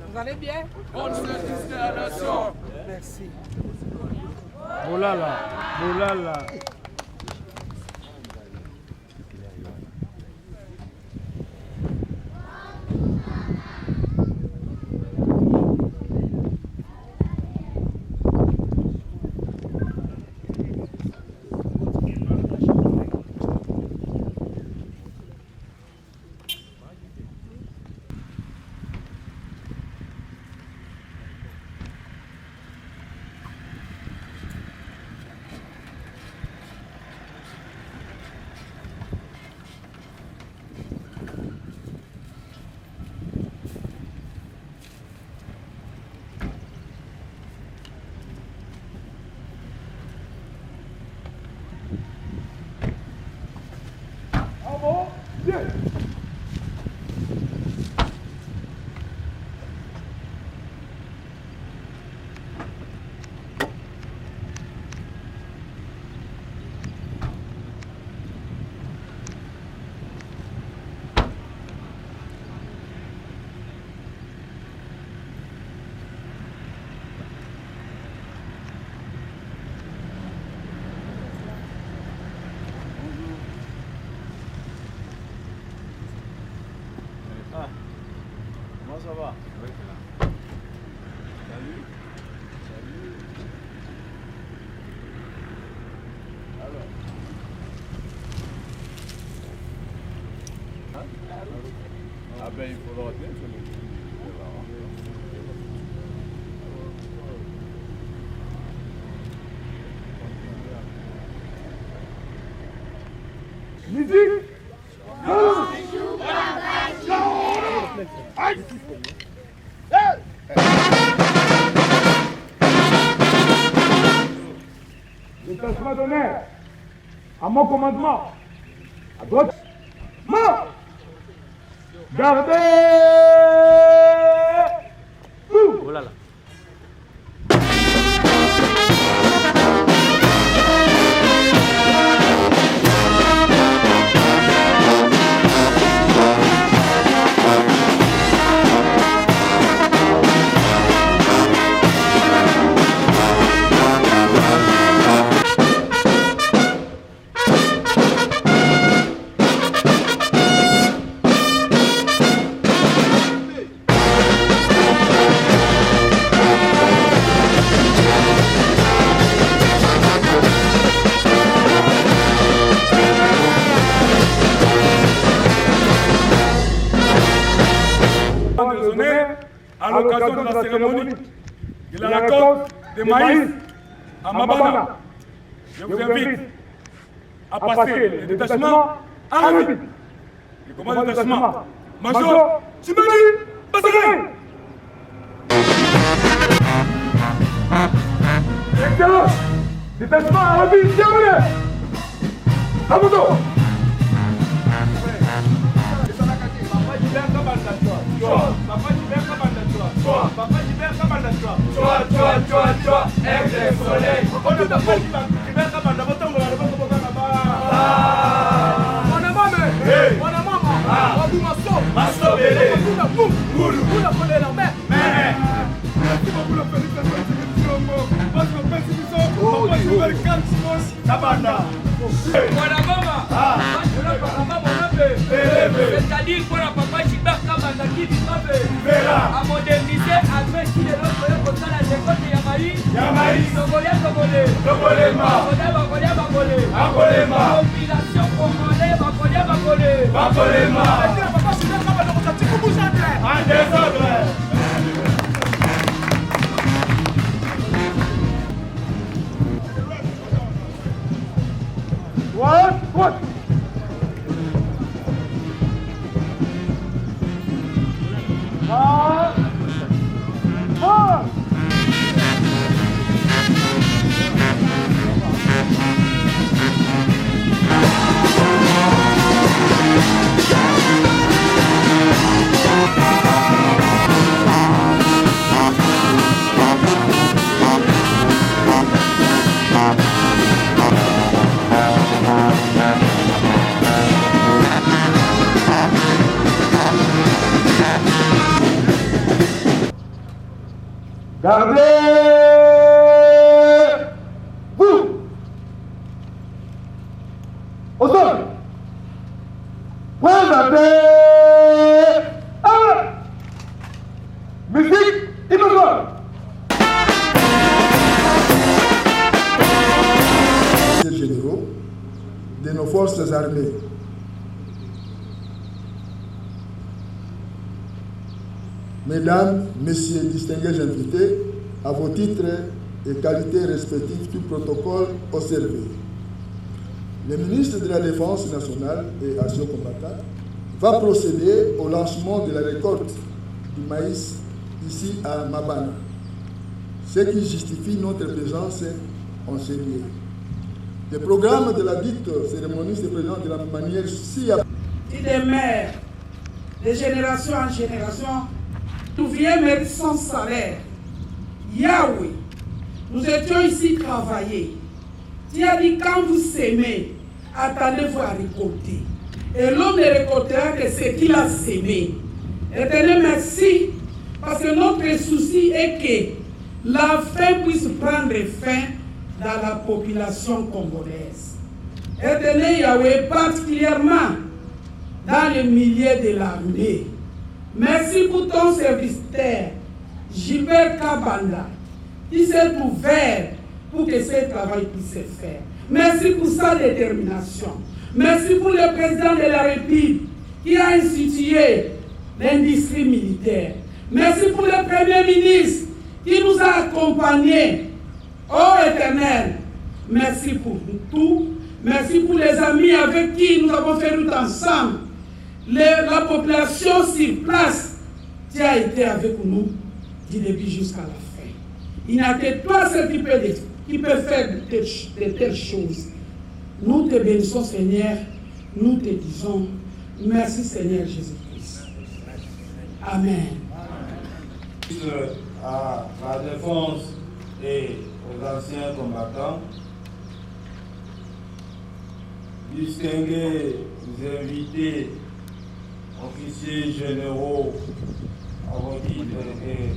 Vous allez bien? On se dit à la nation. Merci. Boulala, boulala. Comment ça va? Oui, c'est là. Salut. Salut. Alors. Hein? Ah ben il faudra bien que le Musique. Détachement d'honneur, à mon commandement, à droite, mort, gardez, vous. Oh là là. À l'occasion de la cérémonie de la récolte de maïs à Mabana, je vous invite à passer le détachement à la vie. Le commandant de détachement, Major Chimani Bassagay. Excellence, détachement à la vie, bienvenue. À vous deux. Papa Gilbert Kabanda Chua, ex soleil. On ne peut pas Gilbert Kabanda, botongo la botongo kaba. On a mamé, on a maman. On dit maso bele. Mulu, mulu pour les mains. Merci beaucoup le félicitations parce que précision, Papa Gilbert Kabanda. Voilà maman. C'est-à-dire pour la Papa Gilbert Kabanda qui dit à moderniser avec qui est l'autre comme ça la décote de Yamaï, Togolais, compilation Congolais, Bakolema. En désordre. What? Gardez-vous. Au sol. Présentez. Musique immédiate. Généraux de nos forces armées. Mesdames, Messieurs distingués invités, à vos titres et qualités respectifs du protocole observé. Le ministre de la Défense nationale et Action combattante va procéder au lancement de la récolte du maïs ici à Mabana, ce qui justifie notre présence en ce lieu. Le programme de la dite cérémonie se présente de la manière ci-après. Et des mères, de génération en génération, nous viens mettre son salaire. Yahweh, nous étions ici travailler. Tu as dit quand vous sémez, attendez-vous à récolter. Et l'homme ne récoltera que ce qu'il a sémé. Éternel, merci, parce que notre souci est que la faim puisse prendre fin dans la population congolaise. Éternel Yahweh, particulièrement dans le milieu de l'armée. Merci pour ton serviteur, Gilbert Kabanda, qui s'est ouvert pour que ce travail puisse se faire. Merci pour sa détermination. Merci pour le président de la République qui a institué l'industrie militaire. Merci pour le Premier ministre qui nous a accompagnés. Oh Éternel, merci pour tout. Merci pour les amis avec qui nous avons fait route ensemble. La population sur place, tu as été avec nous du début jusqu'à la fin. Il n'y a que toi seul qui peut faire de telles choses. Nous te bénissons, Seigneur. Nous te disons merci, Seigneur Jésus-Christ. Amen. À la défense et aux anciens combattants, distingués invités, officiers généraux à vos titres et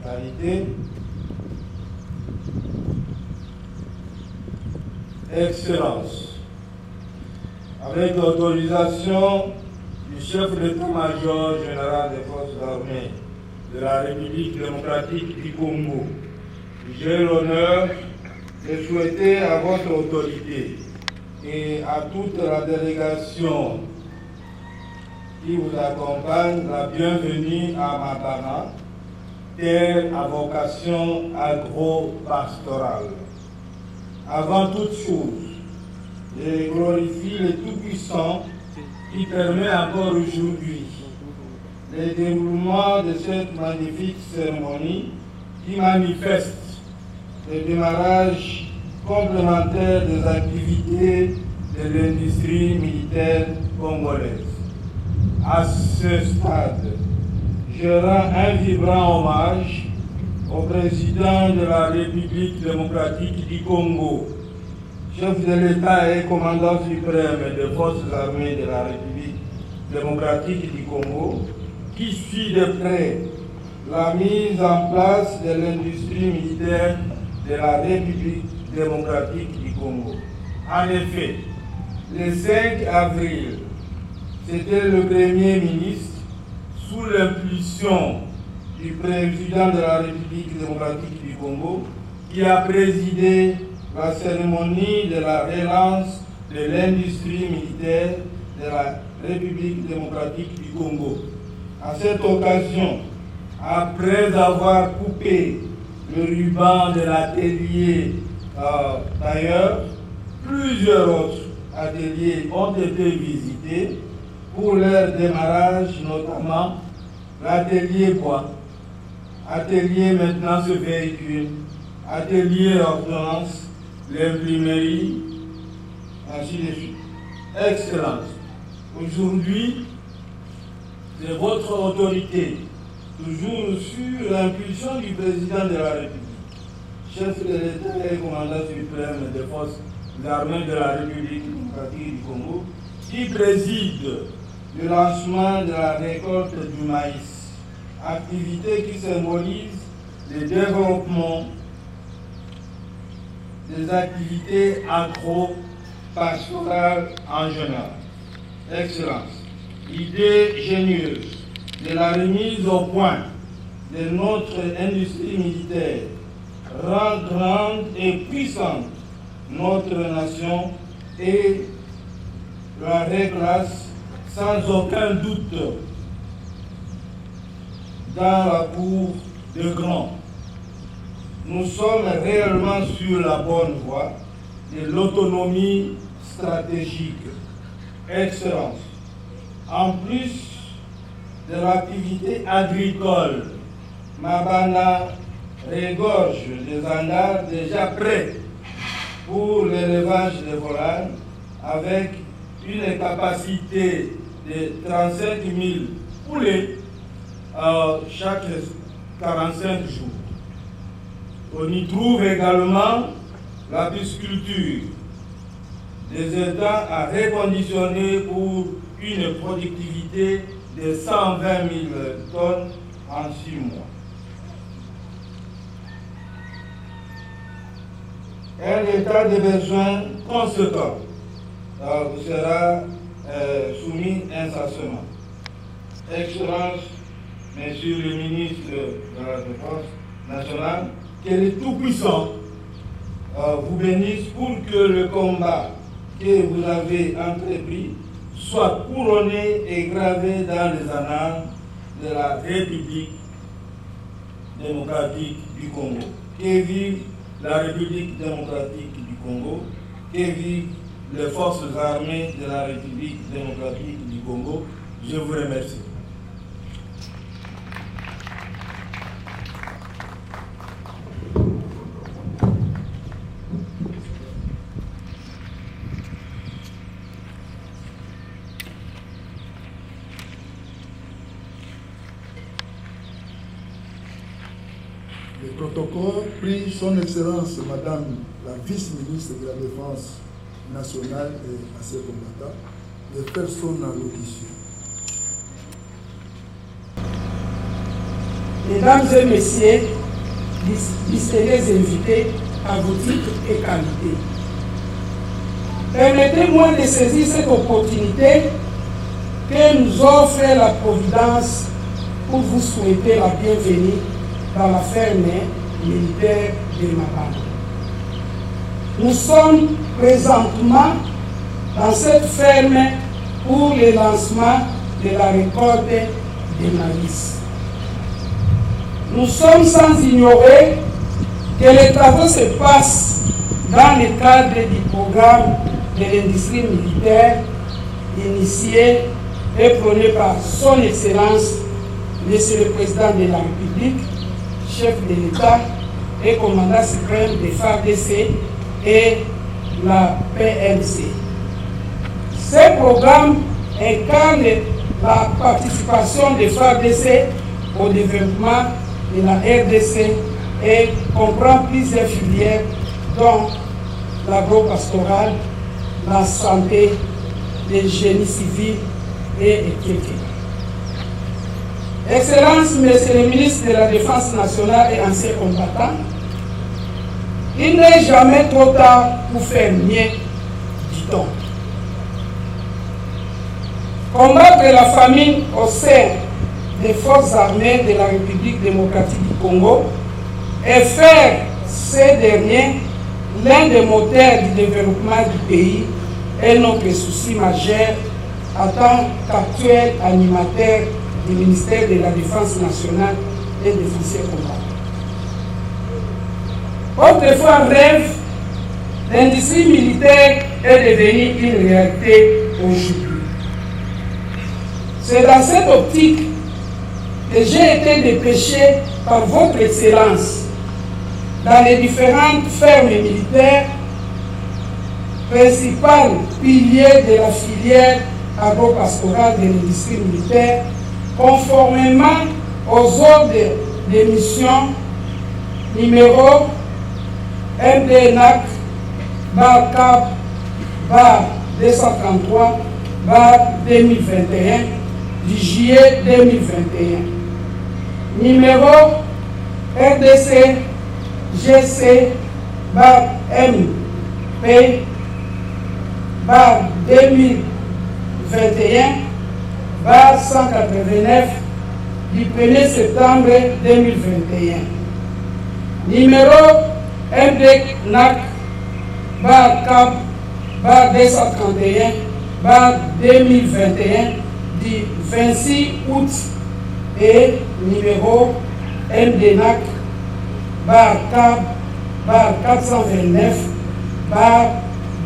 qualités, Excellences, avec l'autorisation du chef d'état-major général des forces armées de la République démocratique du Congo, j'ai l'honneur de souhaiter à votre autorité et à toute la délégation qui vous accompagne la bienvenue à Mabana, terre à vocation agro-pastorale. Avant toute chose, je glorifie le Tout-Puissant qui permet encore aujourd'hui le déroulement de cette magnifique cérémonie qui manifeste le démarrage complémentaire des activités de l'industrie militaire congolaise. À ce stade, je rends un vibrant hommage au président de la République démocratique du Congo, chef de l'État et commandant suprême des forces armées de la République démocratique du Congo, qui suit de près la mise en place de l'industrie militaire de la République démocratique du Congo. En effet, le 5 avril, c'était le Premier ministre, sous l'impulsion du président de la République démocratique du Congo, qui a présidé la cérémonie de la relance de l'industrie militaire de la République démocratique du Congo. À cette occasion, après avoir coupé le ruban de l'atelier d'ailleurs, plusieurs autres ateliers ont été visités pour leur démarrage, notamment l'atelier bois, atelier maintenant ce véhicule, atelier ordonnance, l'imprimerie, ainsi de suite. Excellence, aujourd'hui, c'est votre autorité, toujours sur l'impulsion du président de la République, chef de l'État et commandant suprême des forces armées de la République démocratique du Congo, qui préside le lancement de la récolte du maïs, activité qui symbolise le développement des activités agro-pastorales en général. Excellence, idée génieuse de la remise au point de notre industrie militaire rend grande et puissante notre nation et la reclasse sans aucun doute dans la cour de grands. Nous sommes réellement sur la bonne voie de l'autonomie stratégique. Excellence, en plus de l'activité agricole, Mabana regorge des hangars déjà prêts pour l'élevage des volailles avec une capacité de 35 000 poulets chaque 45 jours. On y trouve également la pisciculture. Les États a reconditionné pour une productivité de 120 000 tonnes en 6 mois. Un état de besoin conséquent sera soumis incessamment. Excellence, Monsieur le ministre de la Défense nationale, que le Tout-Puissant vous bénisse pour que le combat que vous avez entrepris soit couronné et gravé dans les annales de la République démocratique du Congo. Que vive la République démocratique du Congo, que vivent les forces armées de la République démocratique du Congo. Je vous remercie. Le protocole prie son Excellence Madame la vice-ministre de la Défense nationale et à ses combattants de faire son allocution. Mesdames et messieurs, distingués invités à vos titres et qualités, permettez-moi de saisir cette opportunité que nous offre la Providence pour vous souhaiter la bienvenue dans la ferme militaire de Mabana. Nous sommes présentement dans cette ferme pour le lancement de la récolte de maïs. Nous sommes sans ignorer que les travaux se passent dans le cadre du programme de l'industrie militaire initié et prôné par son Excellence, Monsieur le Président de la République, chef de l'État et commandant suprême des FARDC et la PMC. Ce programme incarne la participation des FARDC au développement de la RDC et comprend plusieurs filières dont l'agro-pastoral, la santé, le génie civil et etc. Excellence, Monsieur le ministre de la Défense nationale et ancien combattant, il n'est jamais trop tard pour faire mieux, dit-on. Combattre la famine au sein des forces armées de la République démocratique du Congo et faire ces derniers l'un des moteurs du développement du pays est notre souci majeur en tant qu'actuel animateur du ministère de la Défense nationale et des anciens combattants. Autrefois rêve, l'industrie militaire est devenue une réalité aujourd'hui. C'est dans cette optique que j'ai été dépêché par votre Excellence dans les différentes fermes militaires, principal pilier de la filière agro-pastorale de l'industrie militaire, conformément aux ordres de mission numéro MDNAC /CAP /233 /2021 du juillet 2021. Numéro RDC GC MP 2021 189 du 1er septembre 2021. Numéro MDNAC CAP 231 2021 du 26 août et numéro MDNAC CAP 429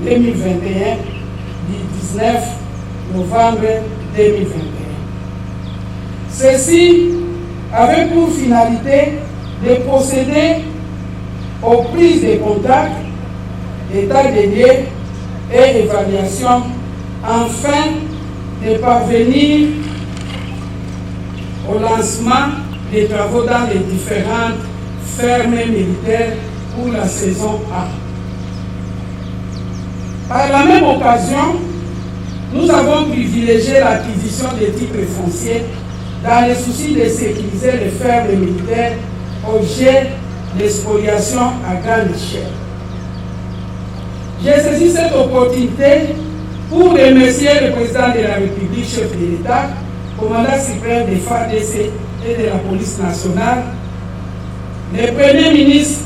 2021 du 19 novembre 2021. Ceci avait pour finalité de procéder aux prises de contact, état des lieux et évaluation, afin de parvenir au lancement des travaux dans les différentes fermes militaires pour la saison A. Par la même occasion, nous avons privilégié l'acquisition des titres fonciers dans le souci de sécuriser les fermes militaires objets d'expoliation à grande échelle. J'ai saisi cette opportunité pour remercier le président de la République, chef de l'État, commandant suprême des FARDC et de la police nationale, le Premier ministre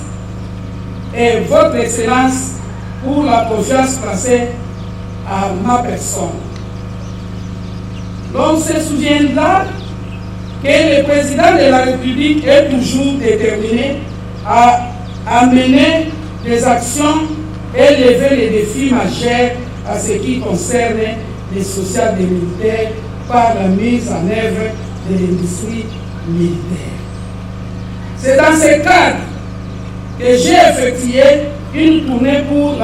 et votre Excellence pour la confiance placée à ma personne. L'on se souviendra que le président de la République est toujours déterminé à amener des actions et lever les défis majeurs à ce qui concerne les sociales des militaires par la mise en œuvre de l'industrie militaire. C'est dans ce cadre que j'ai effectué une tournée pour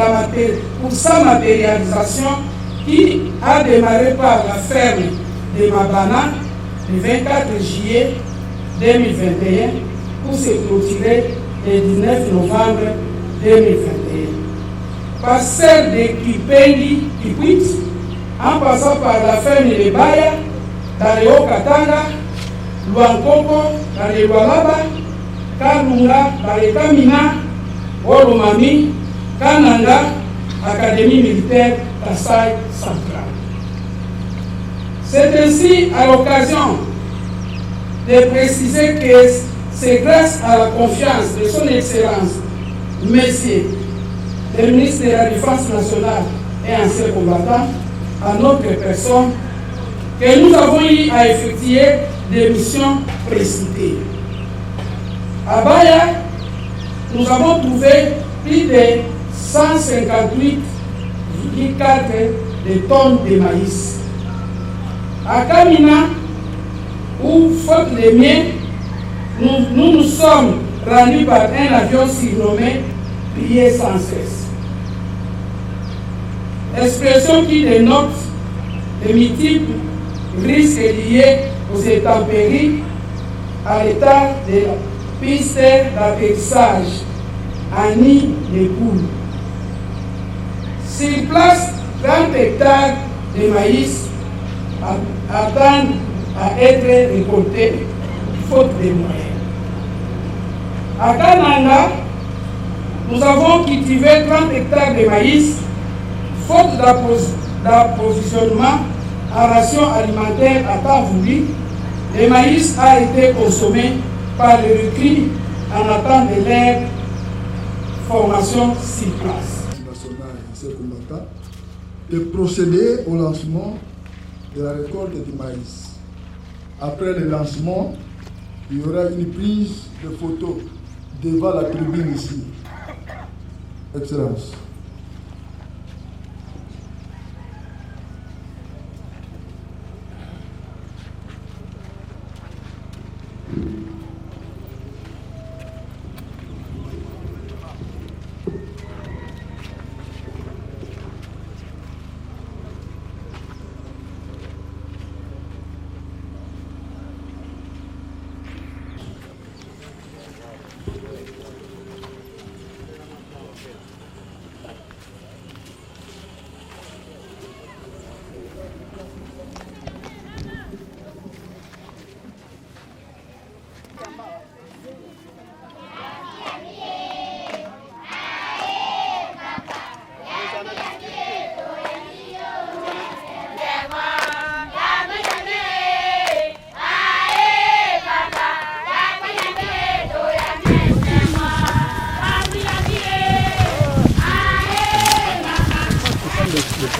sa matérialisation qui a démarré par la ferme de Mabana le 24 juillet 2021 pour se clôturer le 19 novembre 2021. Par celle de Kipendi, Kikwit, en passant par la ferme de Baya, dans le Haut-Katanga, Luankoko, dans le Lualaba, Kalunga, dans le Kamina, Olomami, Kananga, Académie militaire Kassai centrale. C'est ainsi à l'occasion de préciser que c'est grâce à la confiance de son Excellence, Monsieur le ministre de la Défense nationale et ancien combattant, à notre personne, que nous avons eu à effectuer des missions précitées. À Baya, nous avons trouvé plus de 158,4 tonnes de maïs. À Kamina, où, faute les miens, nous nous sommes rendus par un avion surnommé Prier sans cesse. Expression qui dénote les multiples risques liés aux intempéries à l'état de la piste d'atterrissage à nid de poules. Sur place, 30 hectares de maïs attendent à être récoltés, faute de moyens. À Kananga, nous avons cultivé 30 hectares de maïs, faute d'approvisionnement en ration alimentaire à temps voulu. Le maïs a été consommé par les recrues en attente de leur formation sur place. National et combattants de procéder au lancement de la récolte du maïs. Après le lancement, il y aura une prise de photos devant la tribune ici. Excellence.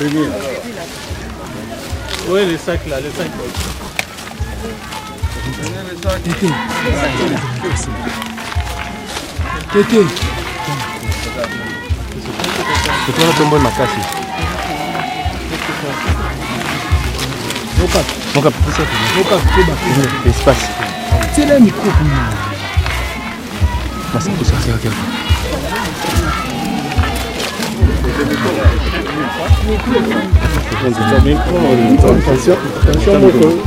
Premier. Oui, les sacs là, les sacs. Tété. C'est quoi le tombeau de ma casse? Mon cap, espace. C'est le micro. C'est pour ça, c'est ok. Attention, beaucoup.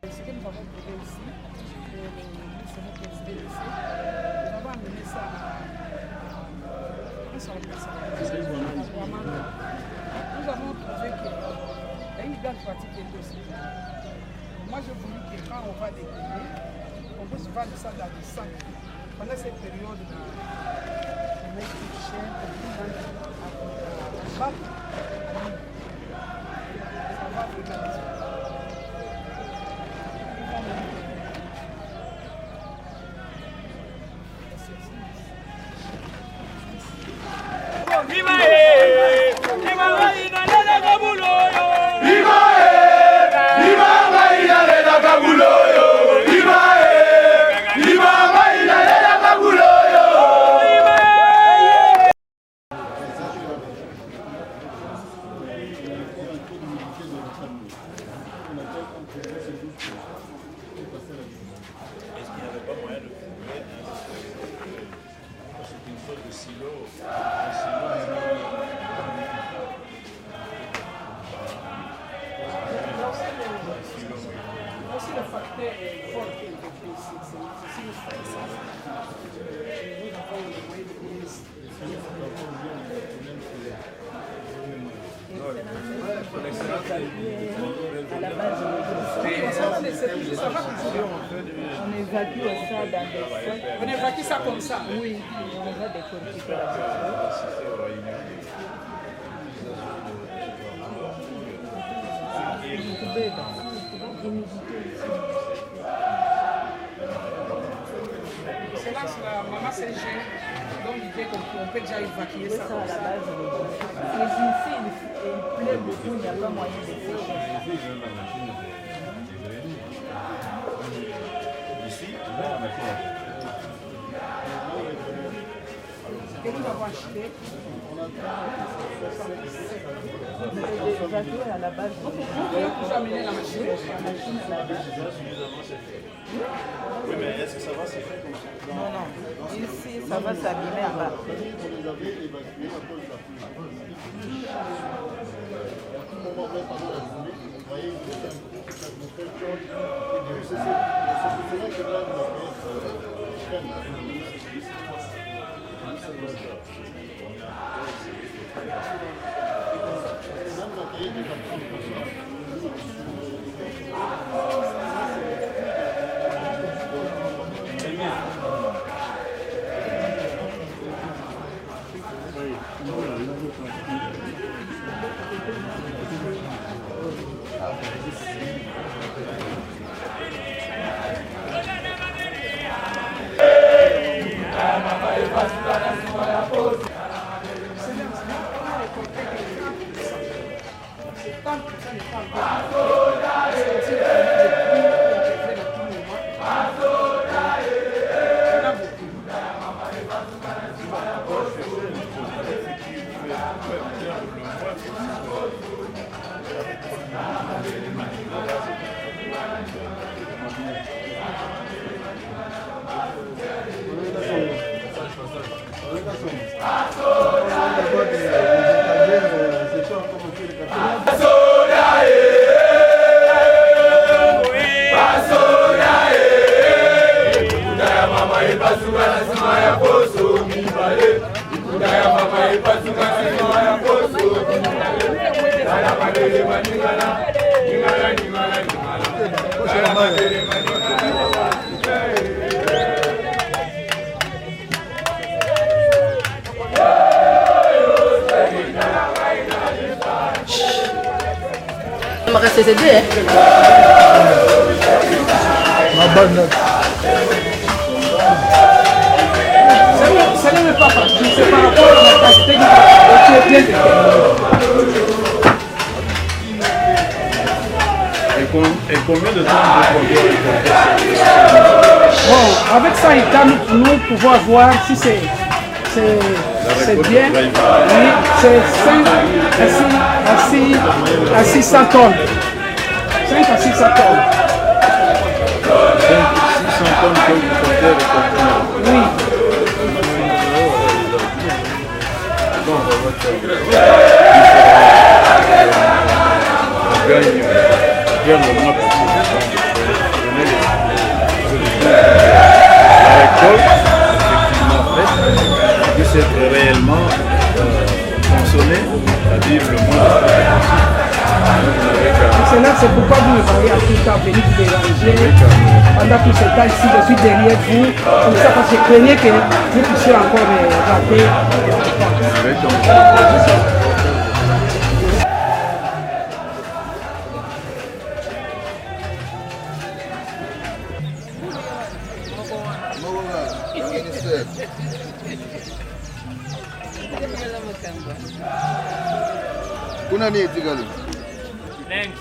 Ce que nous avons trouvé ici, le ministère président ici, nous avons amené ça à son nous avons trouvé qu'il y a une grande pratique aussi. Moi, je voulais que quand on va découvrir, on peut se faire de ça dans le sang. Pendant cette période, on met une chaîne, on va On évacue ça dans des sacs. On évacue ça comme ça. Oui, on va décortiquer la voiture. C'est là que la maman s'est gênée. Donc l'idée qu'on peut déjà évacuer ça. Ça à la base, mais ici, il pleut beaucoup, il n'y a pas moyen de sécher. Que nous avons acheté. Évacuer à la base. Vous amenez la machine. La machine à la base. Oui, mais est-ce que ça va se faire comme ça? Non, non. Ici, ça va s'abîmer en bas. CCD, hein? Ma bonne note. Ça ne veut pas parce que c'est par rapport à la tâche technique. Tu es bien déterminé. Et combien de temps vous pouvez Bon, avec ça, nous pouvons voir si c'est bien. Oui, c'est 5 à 600 tonnes. 5 à 600 tonnes. 600 tonnes que vous comptez récolter. Oui. Bien le mois passé, la récolte effectivement faite puisse être réellement consommée, c'est-à-dire le mois C'est là, c'est pourquoi vous me parlez à tout le temps, venir vous déranger pendant tout ce temps ici, je suis derrière vous, comme ça parce que je craignais que vous puissiez encore rater. Kuna ni etigali? Thanks.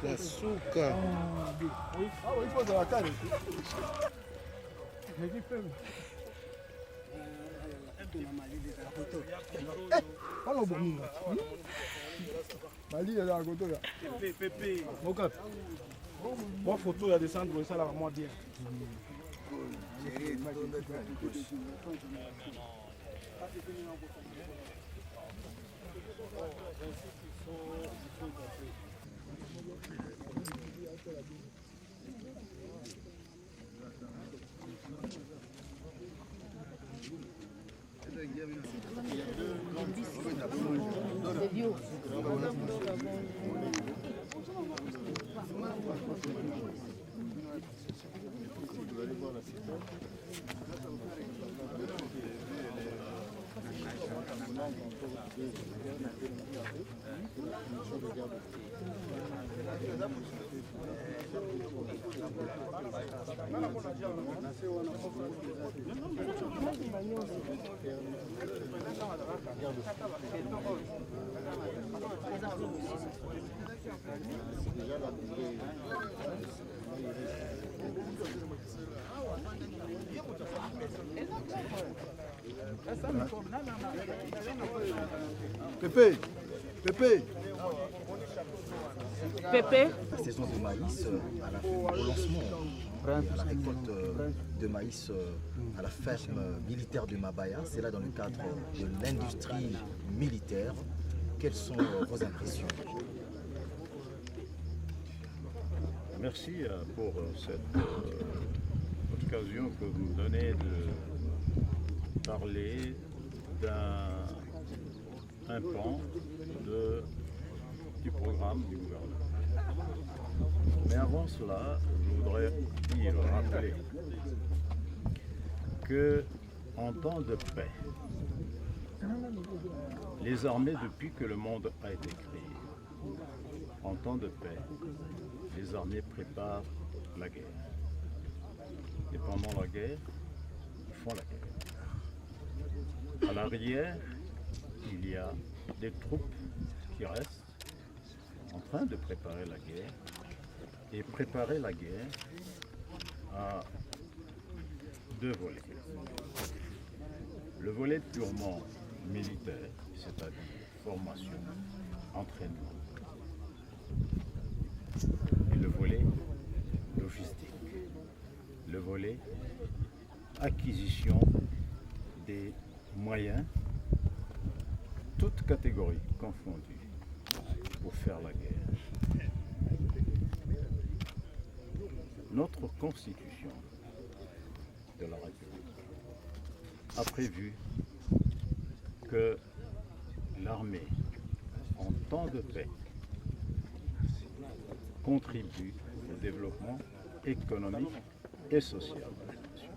Açúcar. Pepe. Bon photo, il y a des centres, ça là, vraiment bien. Pépé, Pépé. Pépé. La saison de maïs au lancement, à la récolte de maïs à la ferme militaire de Mabaya, c'est là dans le cadre de l'industrie militaire. Quelles sont vos impressions? Merci pour cette occasion que vous me donnez de parler d'un pan du programme du gouvernement. Mais avant cela, je voudrais rappeler que en temps de paix, les armées, depuis que le monde a été créé, en temps de paix, les armées préparent la guerre. Et pendant la guerre, ils font la guerre. À l'arrière, il y a des troupes qui restent en train de préparer la guerre. Et préparer la guerre à deux volets. Le volet purement militaire, c'est-à-dire formation, entraînement. Et le volet logistique. Le volet acquisition des moyens, toutes catégories confondues, pour faire la guerre. Notre constitution de la République a prévu que l'armée, en temps de paix, contribue au développement économique et social de la nation.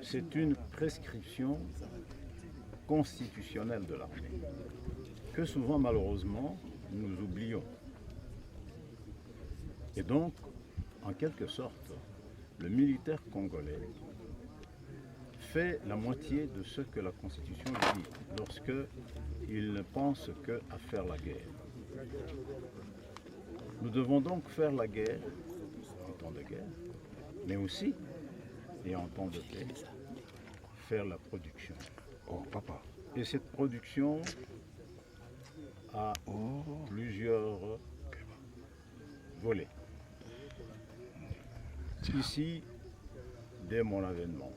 C'est une prescription constitutionnelle de l'armée que souvent, malheureusement, nous oublions. Et donc, en quelque sorte, le militaire congolais fait la moitié de ce que la Constitution dit lorsqu'il ne pense qu'à faire la guerre. Nous devons donc faire la guerre en temps de guerre, mais aussi, et en temps de paix, faire la production. Oh, papa. Et cette production a plusieurs volets. Ici, dès mon avènement,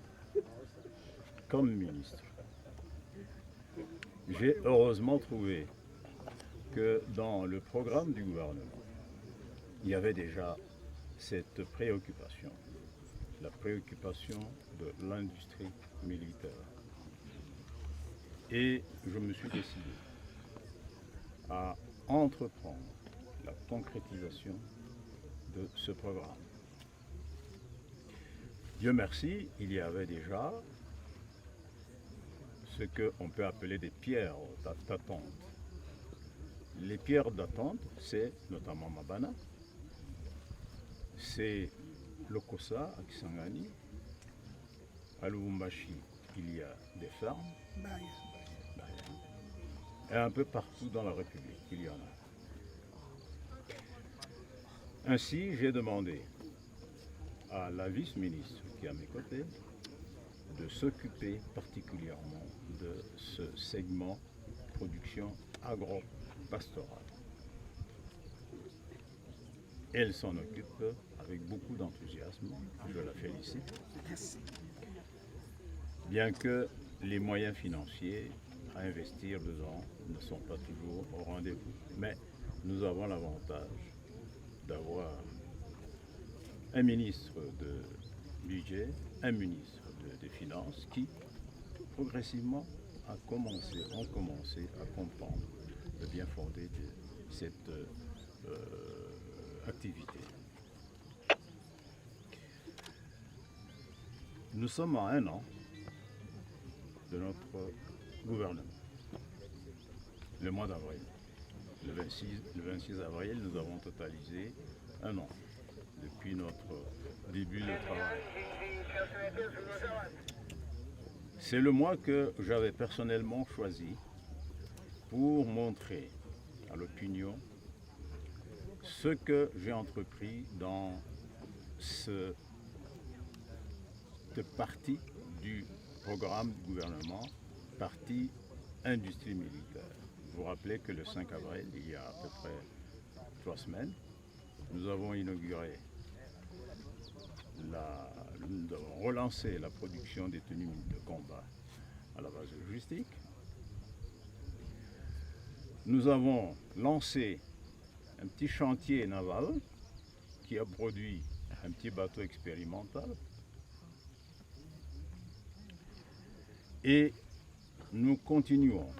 comme ministre, j'ai heureusement trouvé que dans le programme du gouvernement, il y avait déjà cette préoccupation, la préoccupation de l'industrie militaire. Et je me suis décidé à entreprendre la concrétisation de ce programme. Dieu merci, il y avait déjà ce qu'on peut appeler des pierres tâtonnantes les pierres d'attente, c'est notamment Mabana, c'est Lokossa à Kisangani, à Lubumbashi, il y a des fermes, et un peu partout dans la République, il y en a. Ainsi, j'ai demandé à la vice-ministre qui est à mes côtés de s'occuper particulièrement de ce segment production agro-pastorale. Elle s'en occupe avec beaucoup d'enthousiasme, je la félicite. Bien que les moyens financiers à investir dedans ne sont pas toujours au rendez-vous. Mais nous avons l'avantage d'avoir un ministre de budget, un ministre des Finances qui, progressivement, ont commencé à comprendre le bien fondé de cette activité. Nous sommes à 1 an de notre gouvernement, le mois d'avril. Le 26 avril, nous avons totalisé 1 an depuis notre début de travail. C'est le mois que j'avais personnellement choisi pour montrer à l'opinion ce que j'ai entrepris dans cette partie du programme du gouvernement, partie industrie militaire. Vous vous rappelez que le 5 avril, il y a à peu près 3 semaines, nous avons inauguré, nous avons relancé la production des tenues de combat à la base logistique. Nous avons lancé un petit chantier naval qui a produit un petit bateau expérimental. Et nous continuons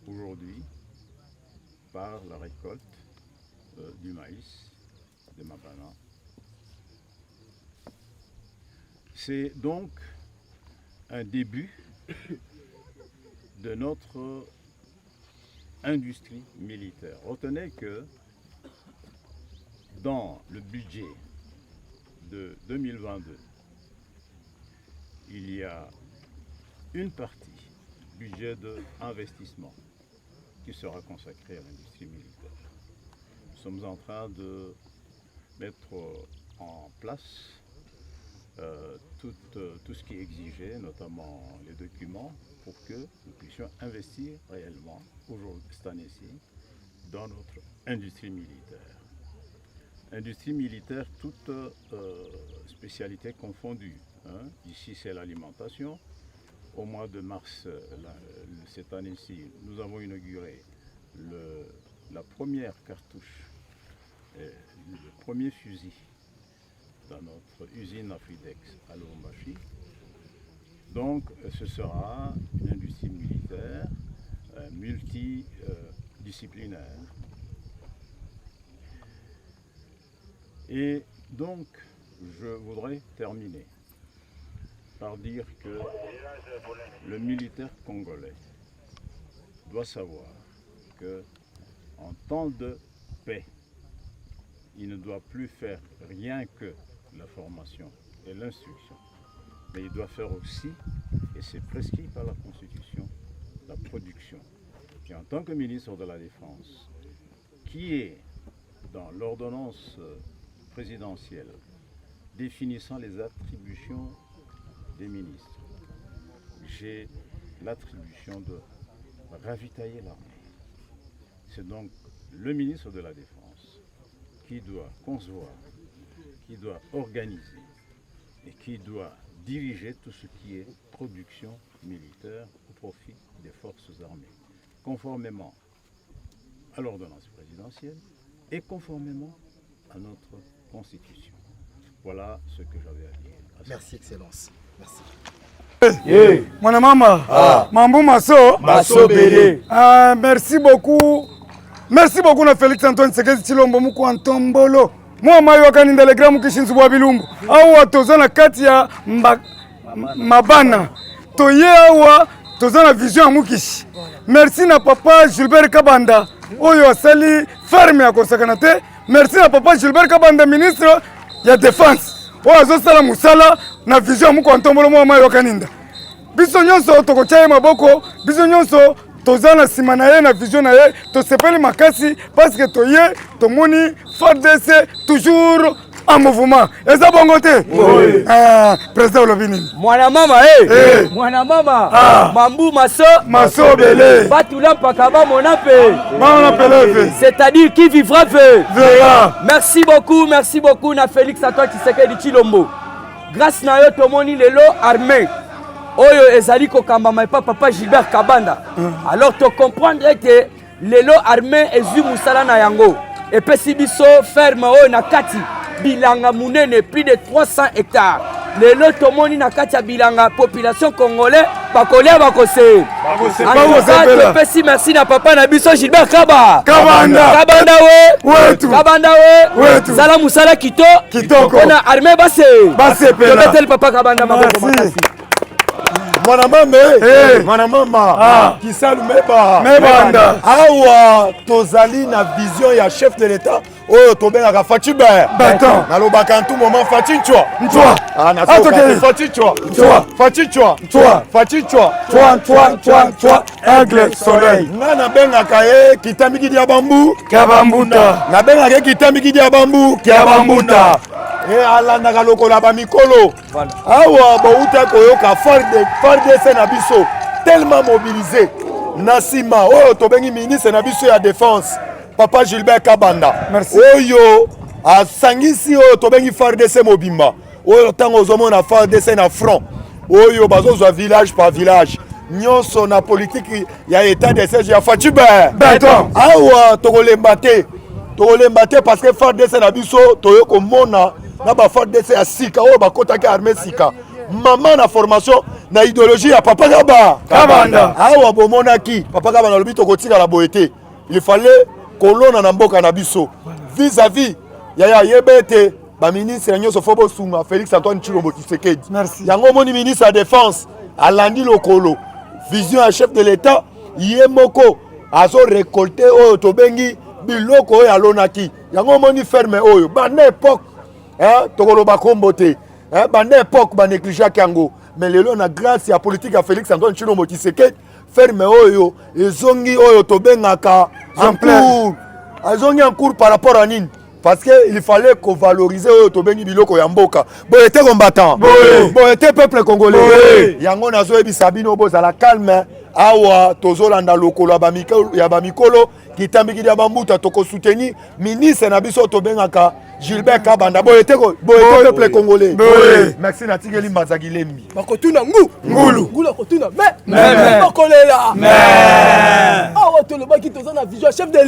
aujourd'hui par la récolte du maïs, de Mabana. C'est donc un début de notre industrie militaire. Retenez que dans le budget de 2022, il y a une partie budget d'investissement qui sera consacrée à l'industrie militaire. Nous sommes en train de mettre en place tout ce qui est exigé, notamment les documents, pour que nous puissions investir réellement aujourd'hui, cette année-ci, dans notre industrie militaire. Industrie militaire, toute spécialité confondue. Ici, c'est l'alimentation. Au mois de mars, cette année-ci, nous avons inauguré la première cartouche, le premier fusil dans notre usine Afridex à Lubumbashi. Donc, ce sera une industrie militaire multidisciplinaire. Et donc, je voudrais terminer par dire que le militaire congolais doit savoir que en temps de paix, il ne doit plus faire rien que la formation et l'instruction, mais il doit faire aussi, et c'est prescrit par la Constitution, la production. Et en tant que ministre de la Défense, qui est dans l'ordonnance présidentielle définissant les attributions des ministres, j'ai l'attribution de ravitailler l'armée. C'est donc le ministre de la Défense qui doit concevoir, qui doit organiser et qui doit diriger tout ce qui est production militaire au profit des forces armées, conformément à l'ordonnance présidentielle et conformément à notre Constitution. Voilà ce que j'avais à dire. Merci, Excellence. Merci. Mwana mama, mambo maso bele. Merci beaucoup. Merci beaucoup na Félix Antoine Sekezi Chilombo muku Antombolo. Mwa mayo wakani ndelegramu kishinzu bwa bilumbu. Awa tozana kati ya Mabana. Toye awa tozana vision mukishi. Merci na papa Gilbert Kabanda. oyo asali ferme ya kosakana te. Merci na papa Gilbert Kabanda ministre ya défense oyo azosala musala na vision muko ntombolo mwa mayo kaninda. Biso nyonso tokotia ye maboko, biso nyonso toza na sima na ye na vision na ye, tosepeli makasi parce que toye tomoni FARDC toujours en mouvement. Eza bongo te? Oui. Président Olobini. Mwana mama Mwana mama. Mambu maso bele. Batula pakaba monape. Monapeleve. C'est-à-dire qui vivra verra. Merci beaucoup na Félix Antoine Tshisekedi Tshilombo. Grâce na yo tomoni lelo armée. Oyo ezali kokamba papa Gilbert Kabanda. Alors tu comprendre que lelo armée ezui musala na yango. Et pesi biso ferme oyo na kati bilanga munene plus de 300 hectares. Lelo tomoni na kati ya bilanga population congolais bakolia bakose. En pesi merci na papa na biso Gilbert Kabanda wetu. Kabanda we. Sala musala kitoko. On a armée basse pela. Mettez le papa Kabanda maboko makasi. Mwana mama Kisalu mebanda awa tozali na vision ya chef de l'état oyo tobengaka Fachibe nalobaka ntu moment Fachichwa aigle soleil nga nabengaka ye kitambikidi ya bambu nabengaka kitambikidi ya bambu kiabambuta alandaka lokola bamikolo awa bouta koyoka FARDC na biso tellement mobilisé na nsima oyo tobengi ministre na biso ya défense papa Gilbert Kabanda oyo asangisi oyo tobengi FARDC mobimba oyo ntango ozomona FARDC na front oyo bazozwa village par village nyonso na politique ya état de siège ya Fachibe awa tokolemba te parce que FARDC na biso toyo komona na ba FARDC ya sika oyo bakotaki armée sika maman na formation na idéologie ya papa Kabanda awa bomonaki papa Kabanda lobi tokotika la boete il fallait kolona na mboka na biso vis-à-vis ya yebete ba ministre nyonso fobo sunga Félix Antoine Tshilombo Tshisekedi yango moni ministre ya défense alandi lokolo vision ya chef de l'état yemoko azo récolter oyo tobengi biloko oyo alonaki yango moni ferme oyo bana époque tokoloba kombo te bana époque banégligaki yango mais lelo na grâce ya politique ya Félix Antoine Tshilombo Tshisekedi ferme oyo ezongi oyo tobengaka en cours par rapport à nini parce que il fallait qu'on valorise oyo tobengi biloko ya mboka boye te combattant boye te peuple congolais yango nazoyebisa bino bozala calme awa tozolanda lokolo ya bamikolo kitambikidi ya bambuta tokosoutenir ministre na biso tobengaka Gilbert Kabanda boye te peuple congolais merci na tigeli mazaki lembi bakotuna ngulu akotuna bakolela awa tolobaki toza na vision chef de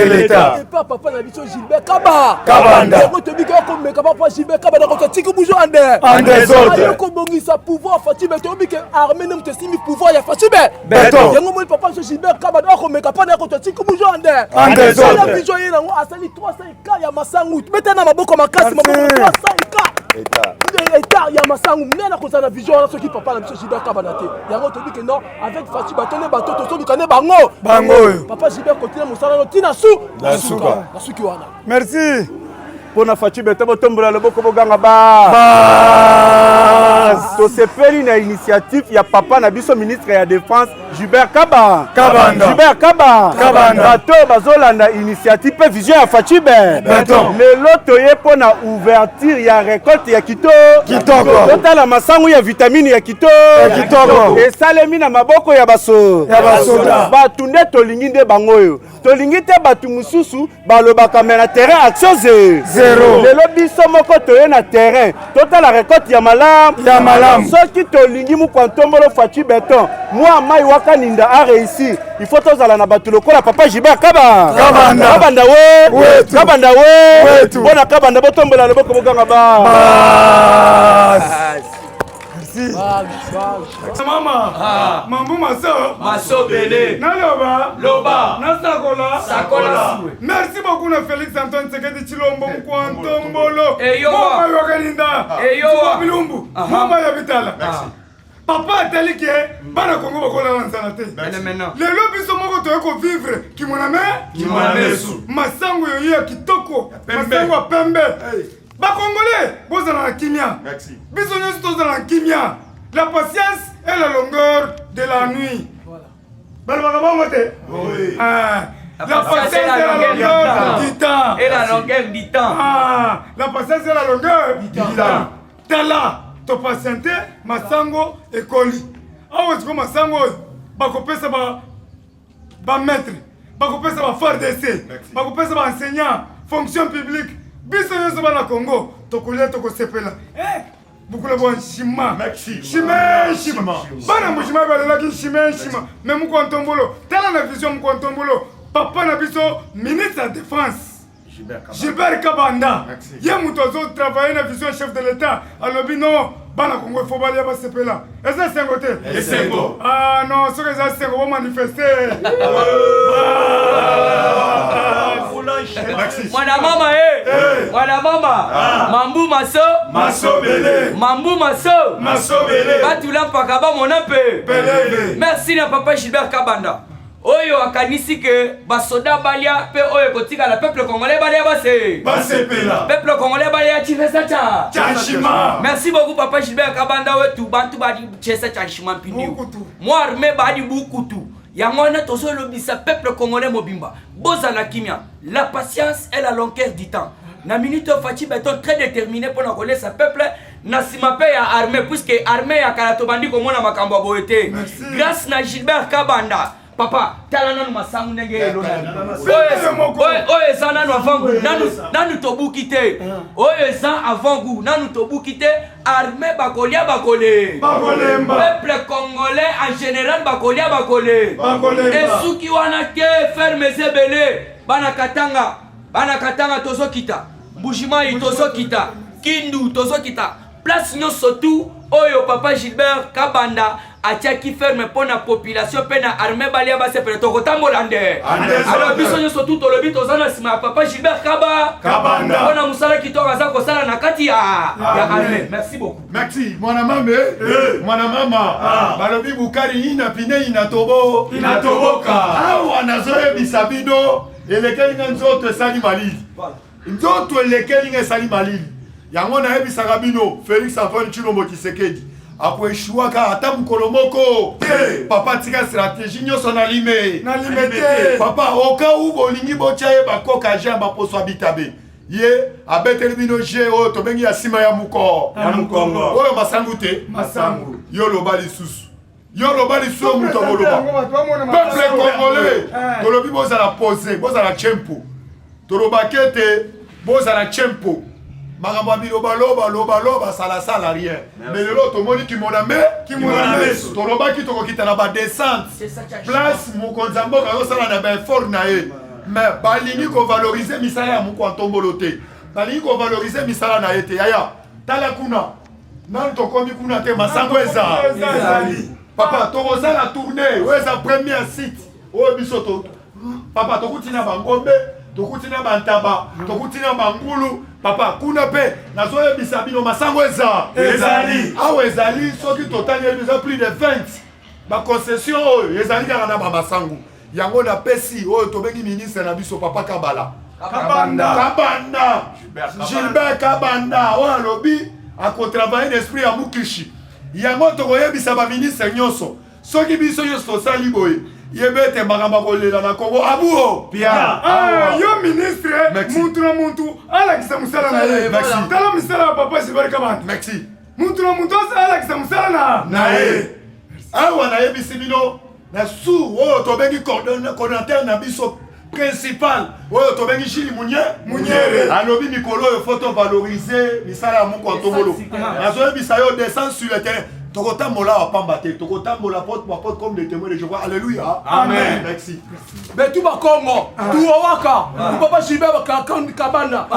l'état et pas papa na biso Gilbert Kabanda yango tobika komeka papa Gilbert Kabanda kotiki bujo en désordre ayoko bongisa pouvoir Fachibe tobika armée nem tesimi pouvoir ya Fachibe yango moi papa Gilbert Kabanda komeka pa na kotiki bujo en désordre la vision ye nango asali 300 ya masangu na maboko makasi maboko 300 état ya masangu mena koza na vision na soki papa na biso Gilbert Kabanda te yango tobi que non avec Fachi batone bato to lukane bango papa Gilbert continue musala no tina suki wana merci pona Fachi beto tombola loboko boganga tosepeli na initiative ya papa na biso ministre ya défense Gilbert Kabanda bato bazolanda initiative pe vision ya Fachi lelo toye pona ouverture ya récolte ya kitoko totala masangu ya vitamine ya kitoko esalemi na maboko ya basoda batu nde tolingi nde bangoyo tolingi te batu mususu balobaka me na terrain action zero lelo biso moko toye na terrain totala récolte ya malamu soki tolingi mukwantombolo Fachi beton moi mai wakaninda a réussir il faut tozala na batu lokola papa Gilbert Kabanda we bona Kabanda botombola loboko boganga Mama, mambu maso bele. Loba. Sakola. Merci beaucoup na Félix Antoine Tshisekedi Tshilombo Mkwantombolo. Mama yokaninda. Bilumbu. Mama ya bitala. Papa atalike bana Kongo bakola na sanate. Lelo biso moko oyo toye kovivre kimoname masango yoyo ya kitoko masango ya pembe bakongole bozala na kimia biso nyonso tozala na kimia la patience et la longueur de la nuit balobaka bongo te la patience et la longueur du temps et la longueur du temps la patience et la longueur du temps tala topatiente masango ekoli awa siko masango oyo bakopesa bamaître bakopesa bafare d'essai bakopesa baenseignant fonction publique biso nyonso bana congo tokolia tokosepela bukula bwa nshima shima bana mushima balelaki nshima me moko ntombolo tala na vision moko ntombolo papa na biso ministre ya défense Gilbert Kabanda ye mutu azotravaille na vision chef de l'état alobi no bana kongo ifo balia basepela eza esengo te esengo non soki eza esengo bomanifeste mwana mama mwana mama mambu maso bele batula mpaka bamona mpe merci na papa Gilbert Kabanda oyo akanisi ke basoda balia pe oyo kotika peuple congolais balia basepela peuple congolais balia chifesa cha merci beaucoup papa Gilbert Kabanda wetu bantu badi chesa cha shima mpindi moi armée badi bukutu yango wana tozolobisa peuple congolais mobimba bozala kimia la patience et la longueur du temps na minute Fachi Beton très déterminé pour na sa peuple na sima pe ya armée puisque armée ya kala tobandi komona makambo ya boyete grâce na Gilbert Kabanda papa tala nanu masangu ndenge elona oyo eza nanu avant goût nanu tobuki te oyo eza avant goût nanu tobuki te armée bakolia peuple congolais en général bakolia esuki wana te ferme ebele bana katanga tozokita Mbujimayi tozokita Kindu tozokita place nyonso tu oyo papa Gilbert Kabanda atiaki ferme pona population pe na armée balia basepele tokotambola nde alors biso nyonso tu tolobi tozana sima ya papa Gilbert Kabanda pona musala kitoko aza kosala na kati ya armée merci beaucoup merci mwana mama balobi bukari inapine inatoboka awa nazoyebisa bino elekeli nga nzoto esali malili nzoto elekeli nga esali malili yango nayebisaka bino Félix Antoine Tshilombo Tshisekedi akoeshuaka ata mokolo moko papa tika stratégie nyonso nalime te papa oka u bolingi botya ye bakoka jean baposo abitabe ye abeteli bino je oyo tobengi ya nsima ya mukongo oyo masangu te yo loba lisusu moto akoloba peuple congolais tolobi bozala pose bozala tshempo tolobaki ete bozala tshempo makambo ya bilobaloba salasala rien mais lelo tomoni kimoname tolobaki tokokita na badescente place mokonzi ya mboka azosala na baeffort na ye mais balingi kovalorize misala ya moko antombolo te balingi kovalorize misala na ye te yaya tala kuna nanu tokomi kuna te masango ezali papa tokozala tourne oyo eza premier site oyo biso papa tokuti na bangombe tokuti na bantaba tokuti na bangulu papa kuna pe nazoyebisa bino masango ezali awa ezali soki totali eza plus de 20 baconcession oyo ezali kaka na bamasango yango napesi oyo tobengi ministre na biso papa Kabanda Gilbert Kabanda oyo alobi akotravaille n'esprit ya mukishi yango tokoyebisa baministre nyonso soki biso nyonso tosali boye yebete makambo kolela na Kongo abuo yo ministre muntu na muntu alakisa musala na ye tala misala ya papa Gilbert Kabanda merci muntu na muntu alakisa musala na ye awa nayebisi bino na su oyo tobengi coordonnateur na biso principal oyo tobengi Chili Munyere alobi mikolo oyo faut valoriser misala ya moko atobolo nazoyebisa yo descend sur le terrain tokotambola apamba te tokotambola porte comme des témoins de Jéhovah alléluia amen merci betu bakongo tuowaka papa Gilbert Kabanda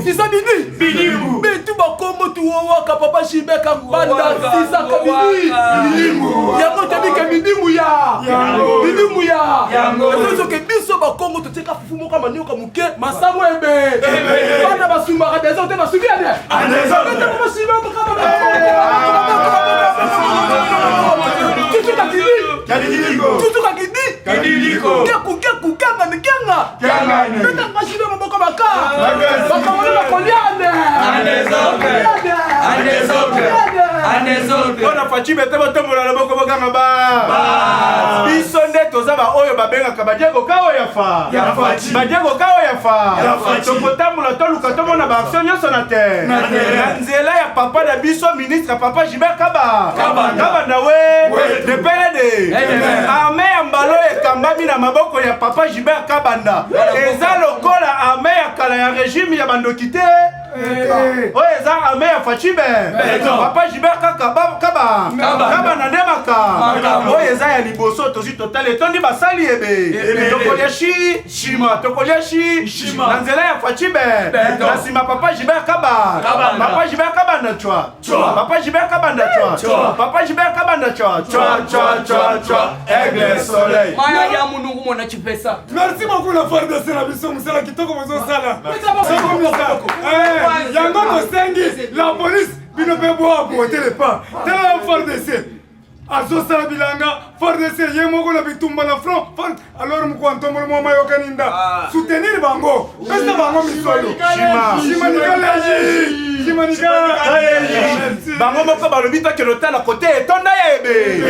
sisabini betu bakongo tuowaka papa Gilbert Kabanda sisakabini yango tabika midimu ya ezoke biso bakongo totika fufu moko manioka muke masango ebe bana basumaka dezo te basubiane papa Gilbert Kabanda Tutu kakidi na fachi bete botombola loboko bokanga ba biso nde toza ba oyo babengaka badiego kao ya fa badiego kao ya fa tokotambola toluka tomona baaction nyonso na terre na nzela ya papa na biso ministre papa Gilbert Kabanda we de PLD arme ya mbalo ekambami na maboko ya papa Gilbert Kabanda eza lokola arme ya kala ya régime ya bandoki te oyo eza arme ya fachibe papa Gilbert Kabanda ndemaka oyo eza ya liboso tozwi totale etondi basali ebe tokolia shima na nzela ya fachibe na nsima papa Gilbert Kabanda chwa papa Gilbert Kabanda chwa aigle soleil maya ya munungu mona chipesa. Merci beaucoup la FARDC na biso musala kitoko bozo sala yango tosengi la police bino pe bo apoter le pas tala FARDC azosala bilanga FARDC ye moko na bitumba na front alors mko antombolo mama yokaninda soutenir bango pesa bango misolo shima nikala bango moko balobi to ke lotala kote etonda yebe